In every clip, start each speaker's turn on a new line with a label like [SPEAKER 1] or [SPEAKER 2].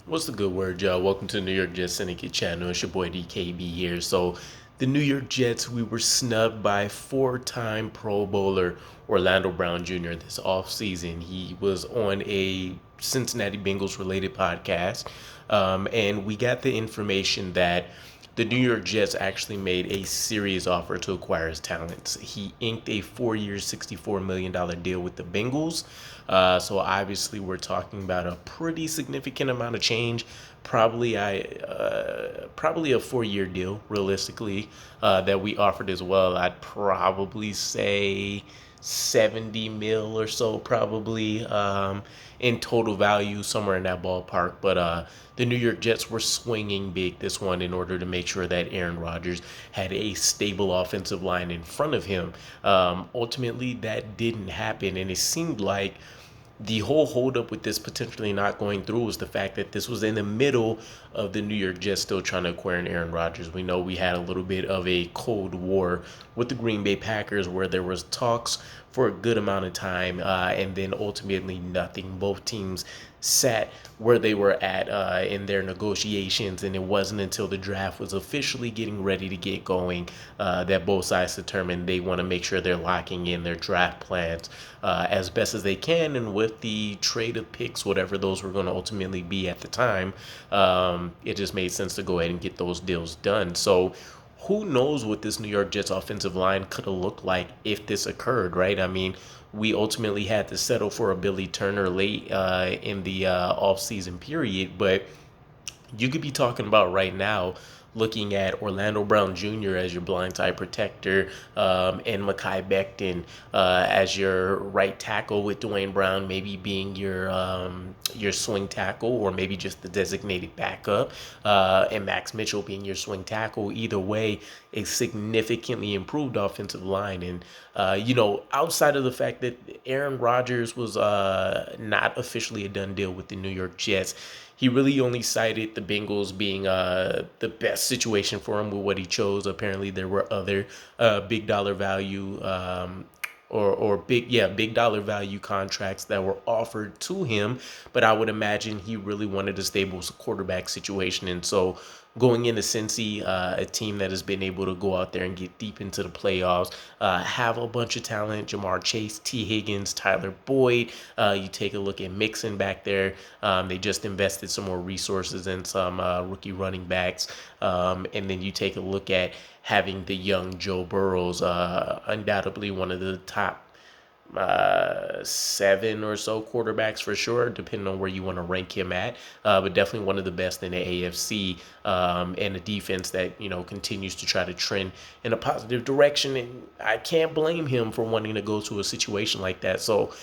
[SPEAKER 1] What's the good word, y'all? Welcome to the New York Jets Syndicate channel. It's your boy DKB here. So, the New York Jets, we were snubbed by four-time Pro Bowler Orlando Brown Jr. this offseason. He was on a Cincinnati Bengals related podcast, and we got the information that the New York Jets actually made a serious offer to acquire his talents. He inked a 4-year, $64 million deal with the Bengals. So obviously, we're talking about a pretty significant amount of change. Probably a 4-year deal, realistically, that we offered as well. I'd probably say 70 mil or so, probably in total value, somewhere in that ballpark. But the New York Jets were swinging big this one in order to make sure that Aaron Rodgers had a stable offensive line in front of him. Ultimately, that didn't happen, and it seemed like the whole holdup with this potentially not going through was the fact that this was in the middle of the New York Jets still trying to acquire an Aaron Rodgers. We know we had a little bit of a cold war with the Green Bay Packers where there was talks for a good amount of time, and then ultimately nothing. Both teams sat where they were at in their negotiations, and it wasn't until the draft was officially getting ready to get going that both sides determined they want to make sure they're locking in their draft plans as best as they can, and with the trade of picks, whatever those were going to ultimately be at the time, it just made sense to go ahead and get those deals done. So who knows what this New York Jets offensive line could have looked like if this occurred, right? I mean, we ultimately had to settle for a Billy Turner late in the off-season period, but you could be talking about right now looking at Orlando Brown Jr. as your blindside protector, and Mekhi Becton as your right tackle, with Dwayne Brown maybe being your swing tackle, or maybe just the designated backup, and Max Mitchell being your swing tackle. Either way, a significantly improved offensive line. And outside of the fact that Aaron Rodgers was not officially a done deal with the New York Jets, he really only cited the Bengals being the best situation for him with what he chose. Apparently, there were other big dollar value big dollar value contracts that were offered to him, but I would imagine he really wanted a stable quarterback situation. And so going into Cincy, a team that has been able to go out there and get deep into the playoffs, have a bunch of talent: Jamar Chase, T. Higgins, Tyler Boyd. You take a look at Mixon back there. They just invested some more resources in some rookie running backs. And then you take a look at having the young Joe Burrows, undoubtedly one of the top 7 or so quarterbacks for sure, depending on where you want to rank him at, but definitely one of the best in the AFC, and a defense that continues to try to trend in a positive direction. And I can't blame him for wanting to go to a situation like that. So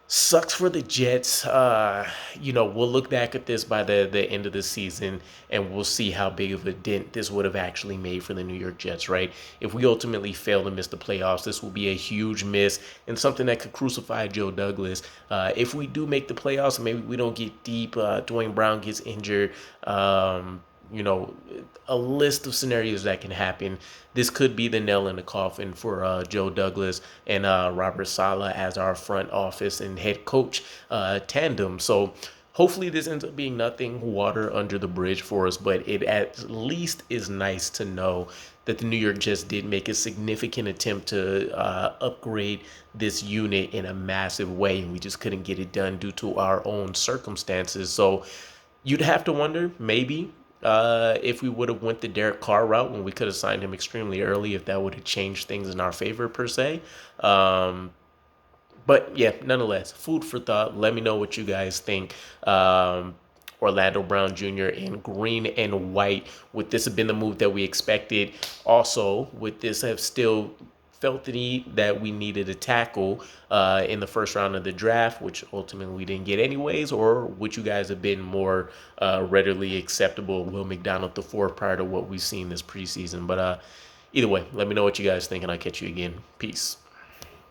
[SPEAKER 1] sucks for the Jets. We'll look back at this by the end of the season, and we'll see how big of a dent this would have actually made for the New York Jets, right? If we ultimately fail to miss the playoffs, this will be a huge miss and something that could crucify Joe Douglas. If we do make the playoffs, maybe we don't get deep, Dwayne Brown gets injured, a list of scenarios that can happen. This could be the nail in the coffin for Joe Douglas and Robert Saleh as our front office and head coach tandem. So hopefully this ends up being nothing water under the bridge for us, but it at least is nice to know that the New York Jets did make a significant attempt to upgrade this unit in a massive way, and we just couldn't get it done due to our own circumstances. So you'd have to wonder, maybe, if we would have went the Derek Carr route when we could have signed him extremely early, if that would have changed things in our favor per se. But yeah, nonetheless, food for thought. Let me know what you guys think. Orlando Brown Jr. in green and white. Would this have been the move that we expected? Also, would this have still felt the need that we needed a tackle in the first round of the draft, which ultimately we didn't get anyways? Or would you guys have been more readily acceptable Will McDonald the fourth prior to what we've seen this preseason? But either way, let me know what you guys think, and I'll catch you again. Peace.